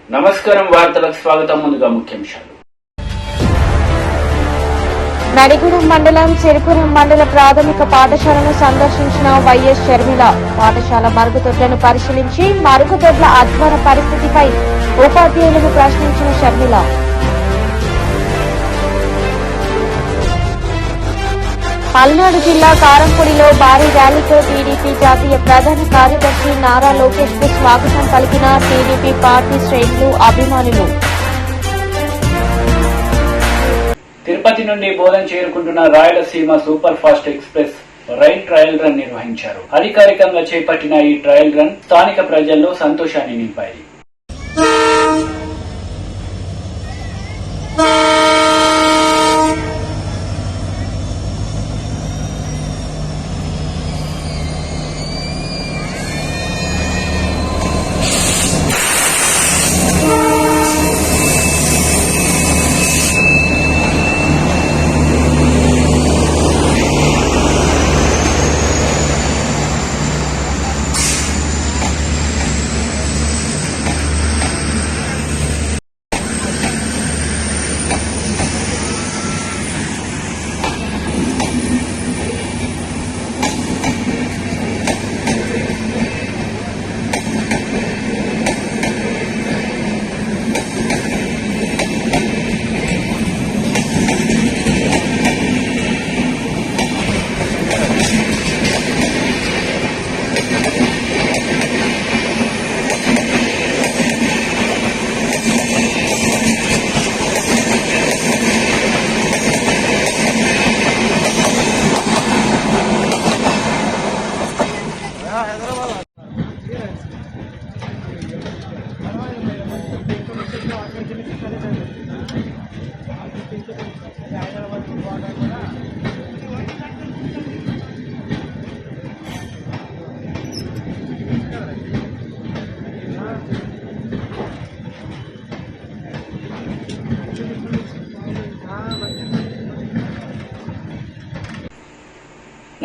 నమస్కారం, వార్తలకు స్వాగతం. ముందుగా ముఖ్యాంశాలు. నడిగూడెం మండలం సిరిపురం మండల ప్రాథమిక పాఠశాలను సందర్శించిన వైఎస్ షర్మిల. పాఠశాల మరుగుదొడ్లను పరిశీలించి మరుగుదొడ్ల అధ్వాన పరిస్థితిపై ఉపాధ్యాయులను ప్రశ్నించిన షర్మిల. పల్నాడు జిల్లా కారంపూడిలో భారీ ర్యాలీతో టీడీపీ జాతీయ ప్రధాన కార్యదర్శి నారా లోకేష్ కు స్వాగతం పలికిన టీడీపీ పార్టీ శ్రేణులు, అభిమానులు. తిరుపతి నుండి బోధన్ చేరుకుంటున్న Rayalaseema super fast express rail trial run నిర్వహించారు. అధికారికంగా చేపట్టిన ఈ ట్రయల్ రన్ స్థానిక ప్రజల్లో సంతోషాన్ని నింపాయి.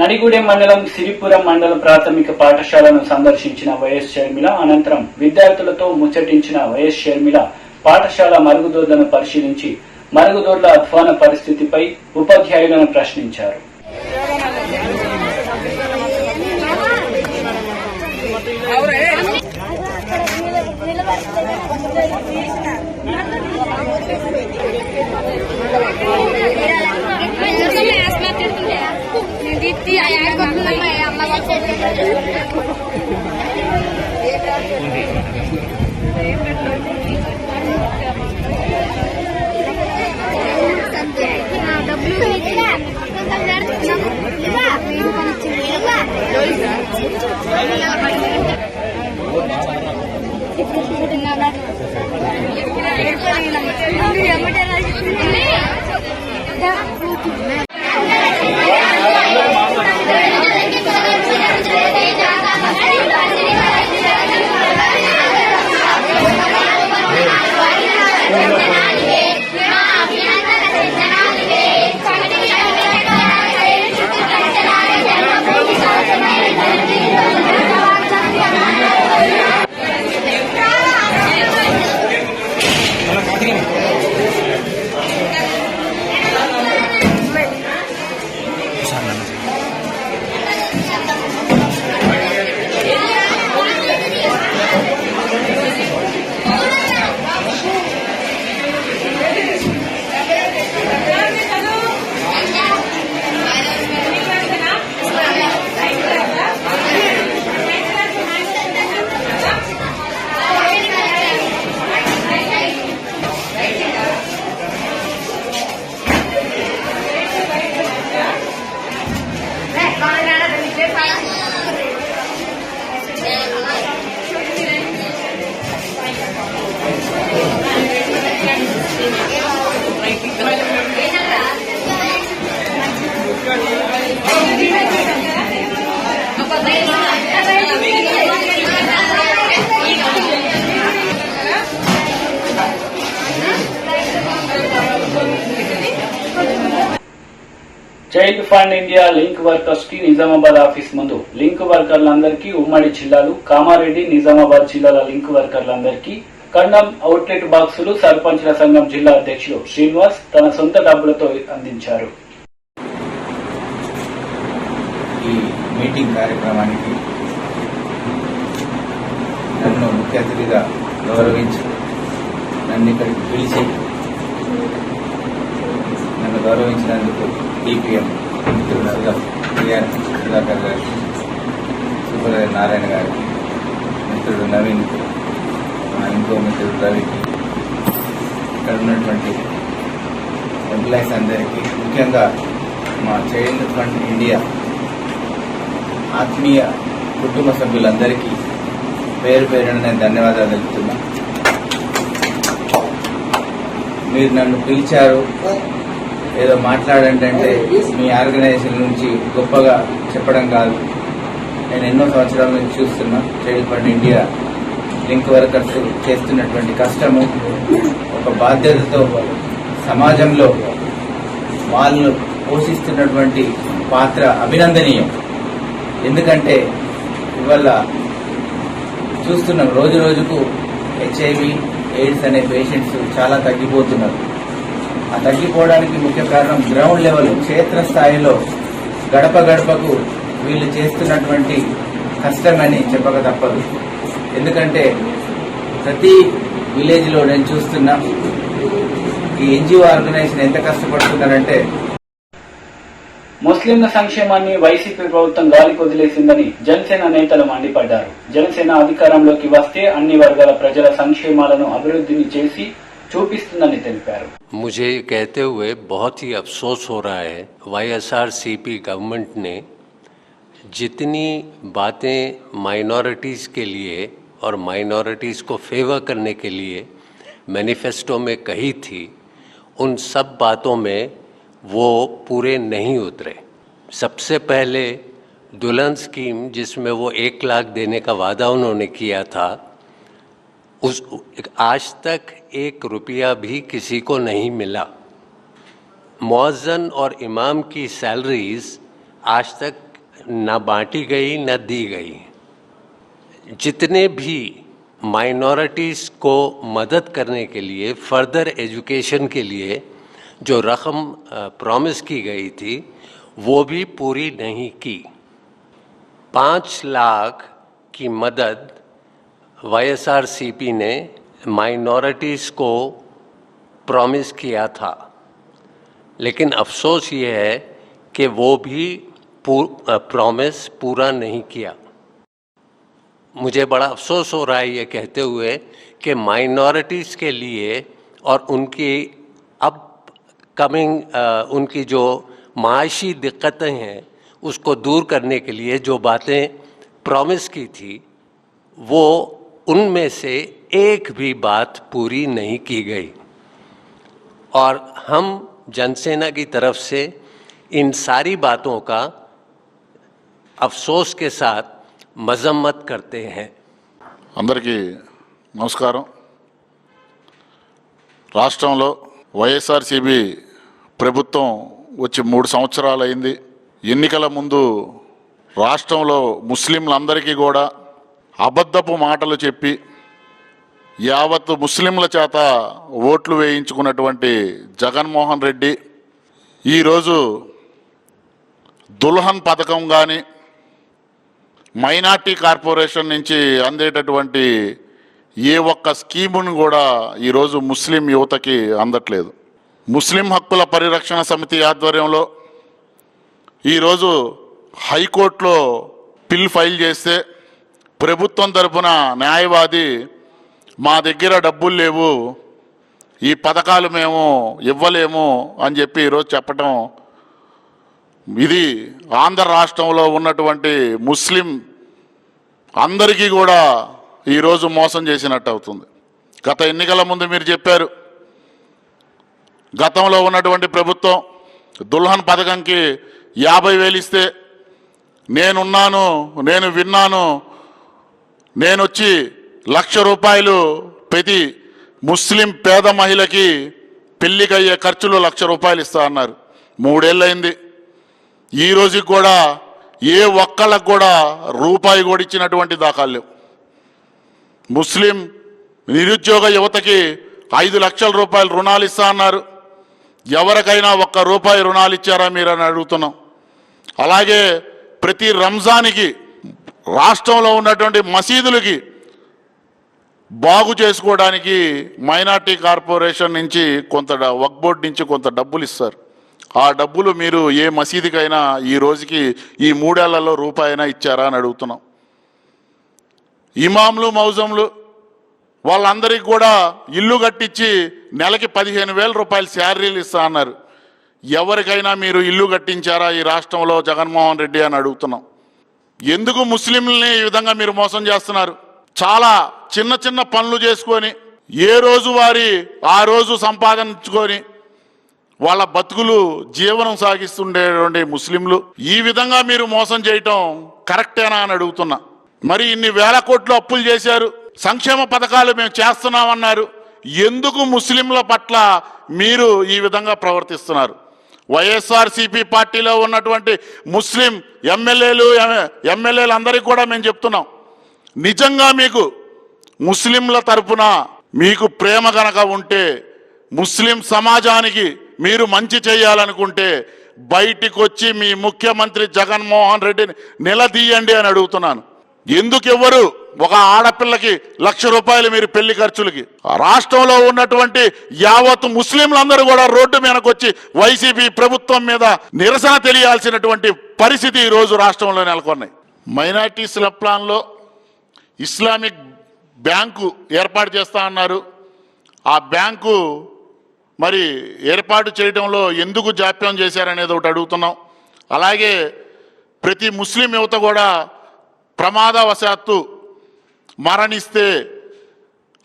నడిగూడెం మండలం సిరిపురం మండల ప్రాథమిక పాఠశాలను సందర్శించిన వైఎస్ షర్మిల. అనంతరం విద్యార్థులతో ముచ్చటించిన వైఎస్ షర్మిల పాఠశాల మరుగుదొడ్లను పరిశీలించి మరుగుదొడ్ల అధ్వాన పరిస్థితిపై ఉపాధ్యాయులను ప్రశ్నించారు. Child fund India link workers కి నిజామాబాద్ ఆఫీస్ ముందు లింక్ వర్కర్లందరికీ ఉమ్మడి జిల్లాలు కామారెడ్డి, నిజామాబాద్ జిల్లాల లింక్ వర్కర్లందరికీ కన్నం అవుట్లెట్ బాక్సులు సర్పంచ్ల సంఘం జిల్లా అధ్యక్షులు శ్రీనివాస్ తన సొంత డబ్బులతో అందించారు. ఈ మీటింగ్ కార్యక్రమానికి నన్ను ముఖ్య అతిథిగా గౌరవించి నన్ను ఇక్కడికి పిలిచి నన్ను గౌరవించినందుకు టీపీఎం మిత్రులు సుధాకర్ గారికి, సూపర్వైజర్ నారాయణ గారికి, మిత్రుడు నవీన్, ఇంకో మిత్రుడు రవికి, ఇక్కడ ఉన్నటువంటి ఎంప్లాయీస్ అందరికీ, ముఖ్యంగా మా చైల్డ్ ఫండ్ ఇండియా ఆత్మీయ కుటుంబ సభ్యులందరికీ పేరు పేరున నేను ధన్యవాదాలు తెలుపుతున్నా. మీరు నన్ను పిలిచారు, ఏదో మాట్లాడంటే మీ ఆర్గనైజేషన్ నుంచి గొప్పగా చెప్పడం కాదు. నేను ఎన్నో సంవత్సరాల నుంచి చూస్తున్నా child fund India link workers చేస్తున్నటువంటి కష్టము, ఒక బాధ్యతతో సమాజంలో వాళ్ళు పోషిస్తున్నటువంటి పాత్ర అభినందనీయం. ఎందుకంటే ఇవాళ చూస్తున్నాం రోజు రోజుకు HIV, AIDS అనే పేషెంట్స్ చాలా తగ్గిపోతున్నారు. ఆ తగ్గిపోవడానికి ముఖ్య కారణం గ్రౌండ్ లెవెల్, క్షేత్రస్థాయిలో గడప గడపకు వీళ్ళు చేస్తున్నటువంటి కష్టమని చెప్పక తప్పదు. ఎందుకంటే ప్రతి విలేజ్లో నేను చూస్తున్నా ఈ NGO ఆర్గనైజేషన్ ఎంత కష్టపడుతున్నారంటే, ముస్లింల సంక్షేమాన్ని వైసీపీ ప్రభుత్వం గాలికి వదిలేసిందని జనసేన నేతలు మండిపడ్డారు. జనసేన అధికారంలోకి వస్తే అన్ని వర్గాల ప్రజల సంక్షేమాలను అభివృద్ధిని చేసి చూపిస్తుందని తెలిపారు. मुझे कहते हुए बहुत ही अफसोस हो रहा है, YSRCP गवर्नमेंट ने जितनी बातें माइनॉरिटीज़ के लिए और माइनॉरिटीज़ को फेवर करने के लिए मैनिफेस्टो में कही थी, उन सब बातों में वो पूरे नहीं उतरे। सबसे पहले दुल्हन स्कीम, जिसमें वो 1 लाख देने का वादा उन्होंने किया था, उस आज तक 1 रुपया भी किसी को नहीं मिला। मुअज्जिन और इमाम की सैलरीज आज तक न बांटी गई न दी गई। जितने भी माइनॉरिटीज़ को मदद करने के लिए, फर्दर एजुकेशन के लिए जो रकम प्रॉमिस की गई थी वो भी पूरी नहीं की। 5 लाख की मदद YSRCP ने माइनॉरिटीज़ को प्रॉमिस किया था, लेकिन अफसोस ये है कि वो भी प्रॉमिस पूरा नहीं किया। मुझे बड़ा अफसोस हो रहा है ये कहते हुए कि माइनॉरिटीज़ के लिए और उनकी अब कमिंग उनकी जो माशी दिक्कतें हैं उसको दूर करने के लिए जो बातें प्रॉमिस की थी, वो उनमें से एक भी बात पूरी नहीं की गई। और हम जनसेना की तरफ से इन सारी बातों का अफसोस के साथ मजम्मत करते हैं। అందరికీ నమస్కారం. రాష్ట్రంలో వైఎస్ఆర్సీపీ ప్రభుత్వం వచ్చి 3 సంవత్సరాలు అయింది. ఎన్నికల ముందు రాష్ట్రంలో ముస్లింలందరికీ కూడా అబద్ధపు మాటలు చెప్పి యావత్ ముస్లింల చేత ఓట్లు వేయించుకున్నటువంటి జగన్మోహన్ రెడ్డి ఈరోజు దుల్హన్ పథకం కానీ, మైనార్టీ కార్పొరేషన్ నుంచి అందేటటువంటి ఏ ఒక్క స్కీమును కూడా ఈరోజు ముస్లిం యువతకి అందట్లేదు. ముస్లిం హక్కుల పరిరక్షణ సమితి ఆధ్వర్యంలో ఈరోజు హైకోర్టులో పిల్ ఫైల్ చేస్తే ప్రభుత్వం తరపున న్యాయవాది మా దగ్గర డబ్బులు లేవు, ఈ పథకాలు మేము ఇవ్వలేము అని చెప్పి ఈరోజు చెప్పటం, ఇది ఆంధ్ర రాష్ట్రంలో ఉన్నటువంటి ముస్లిం అందరికీ కూడా ఈరోజు మోసం చేసినట్టు అవుతుంది. గత ఎన్నికల ముందు మీరు చెప్పారు, గతంలో ఉన్నటువంటి ప్రభుత్వం దుల్హన్ పథకంకి 50,000 ఇస్తే నేనున్నాను, నేను విన్నాను, నేను వచ్చి ₹1,00,000 ప్రతి ముస్లిం పేద మహిళకి పెళ్లికి అయ్యే ఖర్చులు ₹1,00,000 ఇస్తా అన్నారు. 3 ఏళ్ళు అయింది. ఈ రోజుకి కూడా ఏ ఒక్కళ్ళకు కూడా రూపాయి కూడా ఇచ్చినటువంటి దాఖలు లేవు. ముస్లిం నిరుద్యోగ యువతకి 5 లక్షల రూపాయలు రుణాలు ఇస్తా అన్నారు. ఎవరికైనా 1 రూపాయి రుణాలు ఇచ్చారా మీరని అడుగుతున్నాం. అలాగే ప్రతి రంజానికి రాష్ట్రంలో ఉన్నటువంటి మసీదులకి బాగు చేసుకోవడానికి మైనార్టీ కార్పొరేషన్ నుంచి కొంత వక్ఫ్ బోర్డు నుంచి కొంత డబ్బులు ఇస్తారు. ఆ డబ్బులు మీరు ఏ మసీదుకైనా ఈ రోజుకి ఈ 3 ఏళ్లలో రూపాయినా ఇచ్చారా అని అడుగుతున్నాం. ఇమాంలు మౌజంలు వాళ్ళందరికీ కూడా ఇల్లు కట్టించి నెలకి 15,000 రూపాయలు శాలరీలు ఇస్తా అన్నారు. ఎవరికైనా మీరు ఇల్లు కట్టించారా ఈ రాష్ట్రంలో జగన్మోహన్ రెడ్డి అని అడుగుతున్నాం. ఎందుకు ముస్లింలని ఈ విధంగా మీరు మోసం చేస్తున్నారు? చాలా చిన్న చిన్న పనులు చేసుకొని ఏ రోజు వారి ఆ రోజు సంపాదించుకొని వాళ్ళ బతుకులు జీవనం సాగిస్తుండేటువంటి ముస్లింలు ఈ విధంగా మీరు మోసం చేయటం కరెక్టేనా అని అడుగుతున్నా. మరి ఇన్ని వేల కోట్లు అప్పులు చేశారు, సంక్షేమ పథకాలు మేము చేస్తున్నామన్నారు. ఎందుకు ముస్లింల పట్ల మీరు ఈ విధంగా ప్రవర్తిస్తున్నారు? వైఎస్ఆర్సీపీ పార్టీలో ఉన్నటువంటి ముస్లిం ఎమ్మెల్యేలు అందరికీ కూడా మేము చెప్తున్నాం, నిజంగా మీకు ముస్లింల తరపున మీకు ప్రేమ గనక ఉంటే, ముస్లిం సమాజానికి మీరు మంచి చేయాలనుకుంటే బయటికి వచ్చి మీ ముఖ్యమంత్రి జగన్మోహన్ రెడ్డిని నిలదీయండి అని అడుగుతున్నాను. ఎందుకు ఎవరు ఒక ఆడపిల్లకి 1,00,000 రూపాయలు మీరు పెళ్లి ఖర్చులకి? రాష్ట్రంలో ఉన్నటువంటి యావత్ ముస్లింలందరూ కూడా రోడ్డు మీదకి వచ్చి వైసీపీ ప్రభుత్వం మీద నిరసన తెలియాల్సినటువంటి పరిస్థితి ఈ రోజు రాష్ట్రంలో నెలకొన్నాయి. మైనార్టీస్ల ప్లాన్లో ఇస్లామిక్ బ్యాంకు ఏర్పాటు చేస్తా అన్నారు. ఆ బ్యాంకు మరి ఏర్పాటు చేయడంలో ఎందుకు జాప్యం చేశారనేది ఒకటి అడుగుతున్నాం. అలాగే ప్రతి ముస్లిం యువత కూడా ప్రమాదవశాత్తు మరణిస్తే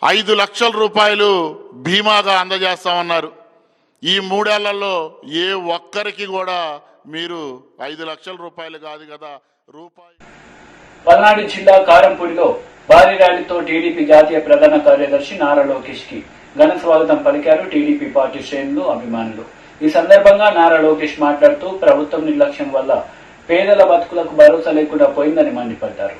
5 లక్షల రూపాయలు బీమాగా అందజేస్తామన్నారు. ఈ 3 ఏళ్లలో ఏ ఒక్కరికి కూడా మీరు 5 లక్షల రూపాయలు కాదు కదా రూపాయి. పల్నాడు జిల్లా కారంపూడిలో భారీ ర్యాలీతో టీడీపీ జాతీయ ప్రధాన కార్యదర్శి నారా లోకేష్ కి ఘన స్వాగతం పలికారు టీడీపీ పార్టీ శ్రేణులు, అభిమానులు. ఈ సందర్భంగా నారా లోకేష్ మాట్లాడుతూ ప్రభుత్వం నిర్లక్ష్యం వల్ల పేదల బతుకులకు భరోసా లేకుండా పోయిందని మండిపడ్డారు.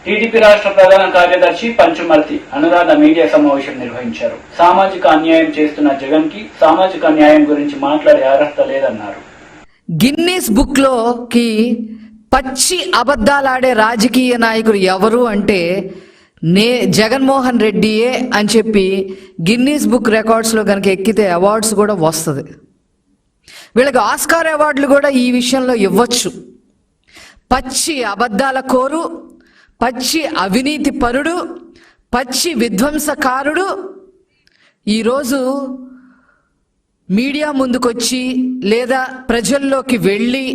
టీడీపీ రాష్ట్ర ప్రధాన కార్యదర్శి పంచుమర్తి అనురాధ మీడియా సమావేశం నిర్వహించారు. సామాజిక అన్యాయం చేస్తున్న జగన్ కి సామాజిక న్యాయం గురించి మాట్లాడే అర్హత లేదన్నారు. గిన్నీస్ బుక్ లోకి పచ్చి అబద్ధాలాడే రాజకీయ నాయకుడు ఎవరు అంటే జగన్మోహన్ రెడ్డియే అని చెప్పి గిన్నీస్ బుక్ రికార్డ్స్ లో కనుక ఎక్కితే అవార్డ్స్ కూడా వస్తుంది. వీళ్ళకి ఆస్కార్ అవార్డులు కూడా ఈ విషయంలో ఇవ్వచ్చు. పచ్చి అబద్ధాల కోరు, పచ్చి అవినీతి పరుడు, పచ్చి విధ్వంసకారుడు ఈరోజు మీడియా ముందుకొచ్చి లేదా ప్రజల్లోకి వెళ్ళి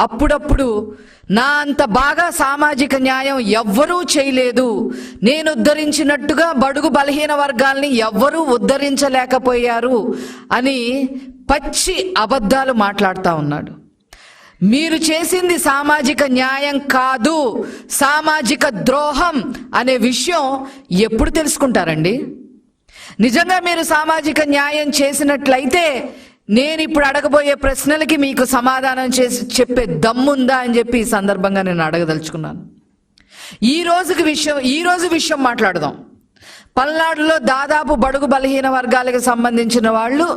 అప్పుడప్పుడు నా అంత బాగా సామాజిక న్యాయం ఎవ్వరూ చేయలేదు, నేను ఉద్ధరించినట్టుగా బడుగు బలహీన వర్గాల్ని ఎవ్వరూ ఉద్ధరించలేకపోయారు అని పచ్చి అబద్ధాలు మాట్లాడుతూ ఉన్నాడు. మీరు చేసింది సామాజిక న్యాయం కాదు, సామాజిక ద్రోహం అనే విషయం ఎప్పుడు తెలుసుకుంటారండి? నిజంగా మీరు సామాజిక న్యాయం చేసినట్లయితే నేను ఇప్పుడు అడగబోయే ప్రశ్నలకి మీకు సమాధానం చేసి చెప్పే దమ్ముందా అని చెప్పి ఈ సందర్భంగా నేను అడగదలుచుకున్నాను. ఈ రోజు విషయం మాట్లాడదాం. పల్నాడులో దాదాపు బడుగు బలహీన వర్గాలకు సంబంధించిన వాళ్ళు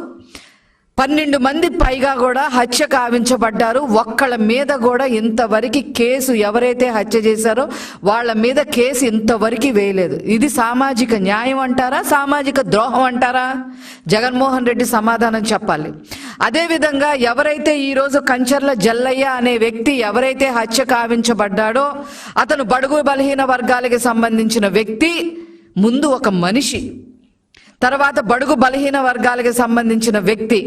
12 మంది పైగా కూడా హత్య కావించబడ్డారు. ఒక్కళ్ళ మీద కూడా ఇంతవరకు కేసు, ఎవరైతే హత్య చేశారో వాళ్ళ మీద కేసు ఇంతవరకు వేయలేదు. ఇది సామాజిక న్యాయం అంటారా, సామాజిక ద్రోహం అంటారా? జగన్మోహన్ రెడ్డి సమాధానం చెప్పాలి. అదేవిధంగా ఎవరైతే ఈరోజు కంచర్ల జల్లయ్య అనే వ్యక్తి ఎవరైతే హత్య కావించబడ్డాడో అతను బడుగు బలహీన వర్గాలకు సంబంధించిన వ్యక్తి, ముందు ఒక మనిషి, తర్వాత బడుగు బలహీన వర్గాలకు సంబంధించిన వ్యక్తి.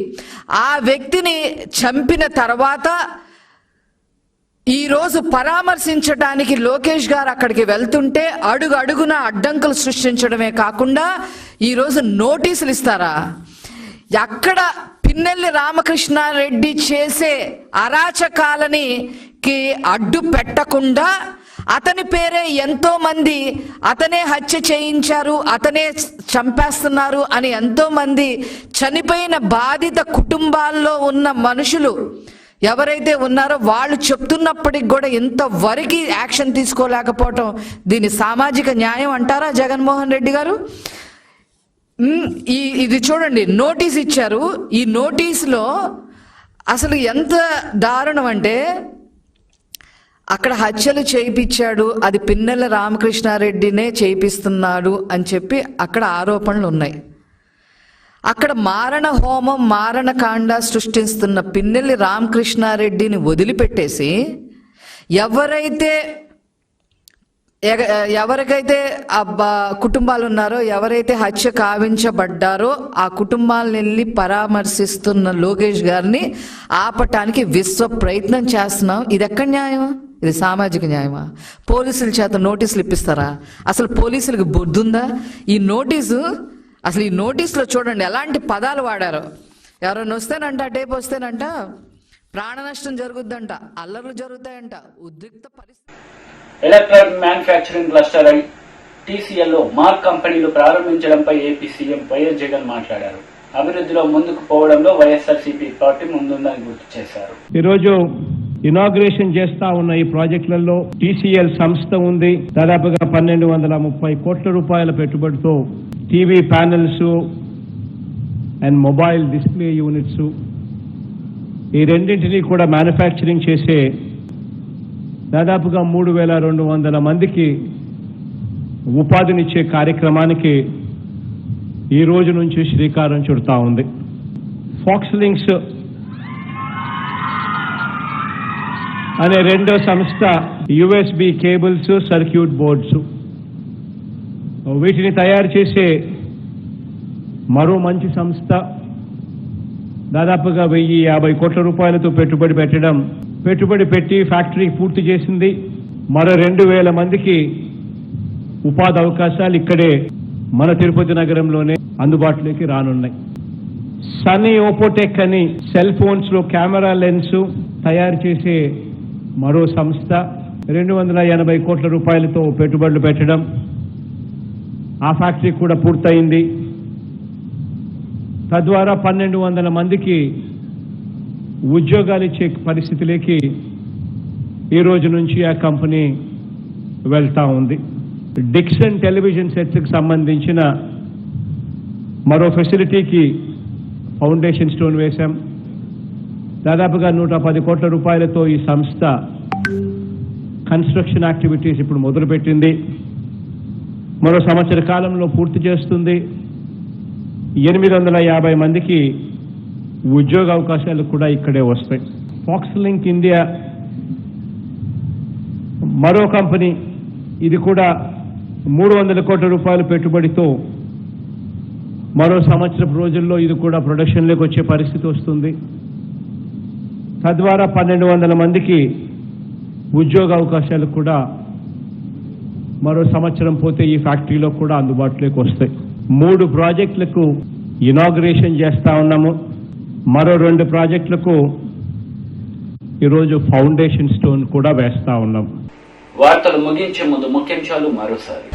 ఆ వ్యక్తిని చంపిన తర్వాత ఈరోజు పరామర్శించడానికి లోకేష్ గారు అక్కడికి వెళ్తుంటే అడుగు అడుగున అడ్డంకులు సృష్టించడమే కాకుండా ఈరోజు నోటీసులు ఇస్తారా? అక్కడ పిన్నెల్లి రామకృష్ణారెడ్డి చేసే అరాచకాలకి అడ్డు పెట్టకుండా అతని పేరే ఎంతో మంది అతనే హత్య చేయించారు, అతనే చంపేస్తున్నారు అని ఎంతో మంది చనిపోయిన బాధిత కుటుంబాల్లో ఉన్న మనుషులు ఎవరైతే ఉన్నారో వాళ్ళు చెప్తున్నప్పటికి కూడా ఇంతవరకు యాక్షన్ తీసుకోలేకపోవటం దీని సామాజిక న్యాయం అంటారా జగన్మోహన్ రెడ్డి గారు? ఇది చూడండి, నోటీస్ ఇచ్చారు. ఈ నోటీసులో అసలు ఎంత దారుణం అంటే అక్కడ హత్యలు చేయించాడు, అది పిన్నెల రామకృష్ణారెడ్డినే చేయిస్తున్నాడు అని చెప్పి అక్కడ ఆరోపణలు ఉన్నాయి. అక్కడ మారణ హోమం, మారణకాండ సృష్టిస్తున్న పిన్నెల్లి రామకృష్ణారెడ్డిని వదిలిపెట్టేసి ఎవరికైతే కుటుంబాలు ఉన్నారో, ఎవరైతే హత్య కావించబడ్డారో ఆ కుటుంబాలను వెళ్ళి పరామర్శిస్తున్న లోకేష్ గారిని ఆపటానికి విశ్వ ప్రయత్నం చేస్తున్నాం. ఇది ఎక్కడ న్యాయం? ఇది సామాజిక న్యాయమా? పోలీసుల చేత నోటీసులు ఇప్పిస్తారా? అసలు పోలీసులకు బుద్ధుందా? ఈ నోటీసులో చూడండి ఎలాంటి పదాలు వాడారో. ఎవరైనా వస్తేనంట, టేపు వస్తేనంట ప్రాణ నష్టం జరుగుద్దంట, అల్లర్లు జరుగుతాయంట, ఉద్రిక్త పరిస్థితి. ఎలక్ట్రానిక్ మ్యానుఫ్యాక్చరింగ్ క్లస్టర్ TCL లో మార్క్ కంపెనీలు ప్రారంభించడంపై ఏపీ సీఎం వైఎస్ జగన్ మాట్లాడారు. అభివృద్ధిలో ముందుకు పోవడంలో వైఎస్ఆర్సీపీ పార్టీ ముందుందని గుర్తు చేశారు. ఈరోజు ఇనాగ్రేషన్ చేస్తా ఉన్న ఈ ప్రాజెక్టులలో TCL సంస్థ ఉంది. దాదాపుగా 1230 కోట్ల రూపాయల పెట్టుబడితో TV panels and mobile display units, ఈ రెండింటినీ కూడా మ్యానుఫ్యాక్చరింగ్ చేసే దాదాపుగా 3200 మందికి ఉపాధినిచ్చే కార్యక్రమానికి ఈ రోజు నుంచి శ్రీకారం చుడతా ఉంది. ఫాక్స్ లింక్స్ అనే రెండో సంస్థ USB కేబుల్స్, సర్క్యూట్ బోర్డ్స్, వీటిని తయారు చేసే మరో మంచి సంస్థ దాదాపుగా 1050 కోట్ల రూపాయలతో పెట్టుబడి పెట్టడం, పెట్టుబడి పెట్టి ఫ్యాక్టరీ పూర్తి చేసింది. మరో 2000 మందికి ఉపాధి అవకాశాలు ఇక్కడే మన తిరుపతి నగరంలోనే అందుబాటులోకి రానున్నాయి. సన్నీ ఓపోటెక్ అని సెల్ ఫోన్స్ లో కెమెరా లెన్స్ తయారు చేసే మరో సంస్థ 280 కోట్ల రూపాయలతో పెట్టుబడులు పెట్టడం, ఆ ఫ్యాక్టరీ కూడా పూర్తయింది. తద్వారా 1200 మందికి ఉద్యోగాలు ఇచ్చే పరిస్థితిలోకి ఈ రోజు నుంచి ఆ కంపెనీ వెళ్తా ఉంది. డిక్సన్ టెలివిజన్ సెట్స్కి సంబంధించిన మరో ఫెసిలిటీకి ఫౌండేషన్ స్టోన్ వేశాం. దాదాపుగా 110 కోట్ల రూపాయలతో ఈ సంస్థ కన్స్ట్రక్షన్ యాక్టివిటీస్ ఇప్పుడు మొదలుపెట్టింది. మరో సంవత్సర కాలంలో పూర్తి చేస్తుంది. 850 మందికి ఉద్యోగ అవకాశాలు కూడా ఇక్కడే వస్తాయి. ఫాక్స్ లింక్ ఇండియా మరో కంపెనీ, ఇది కూడా 300 కోట్ల రూపాయల పెట్టుబడితో మరో సంవత్సరపు రోజుల్లో ఇది కూడా ప్రొడక్షన్లోకి వచ్చే పరిస్థితి వస్తుంది. తద్వారా 1200 మందికి ఉద్యోగ అవకాశాలు కూడా మరో సంవత్సరం పోతే ఈ ఫ్యాక్టరీలో కూడా అందుబాటులోకి వస్తాయి. 3 ప్రాజెక్టులకు ఇనాగ్రేషన్ చేస్తా ఉన్నాము. మరో 2 ప్రాజెక్టులకు ఈరోజు ఫౌండేషన్ స్టోన్ కూడా వేస్తా ఉన్నాం. వార్తలు ముగించే ముందు ముఖ్యాంశాలు మరోసారి.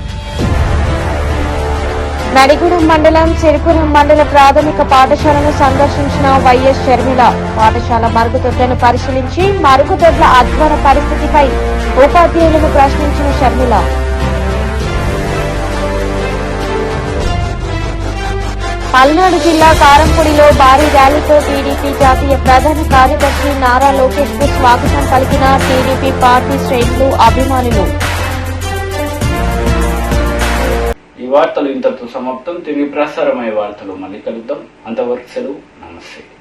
నడిగూడెం మండలం సిరిపురం మండల ప్రాథమిక పాఠశాలను సందర్శించిన వైఎస్ షర్మిల. పాఠశాల మరుగుదొడ్లను పరిశీలించి మరుగుదొడ్ల అధ్వాన పరిస్థితిపై ఉపాధ్యాయులను ప్రశ్నించిన షర్మిల. పల్నాడు జిల్లా కారంపూడిలో భారీ ర్యాలీతో టీడీపీ జాతీయ ప్రధాన కార్యదర్శి నారా లోకేష్ కు స్వాగతం పలికిన టీడీపీ పార్టీ శ్రేణులు, అభిమానులు. ఈ వార్తలు ఇంతటితో సమాప్తం. తిరిగి ప్రసారమయ్యే వార్తలు మళ్ళీ కలుద్దాం. అంతవరకు సెలవు. నమస్తే.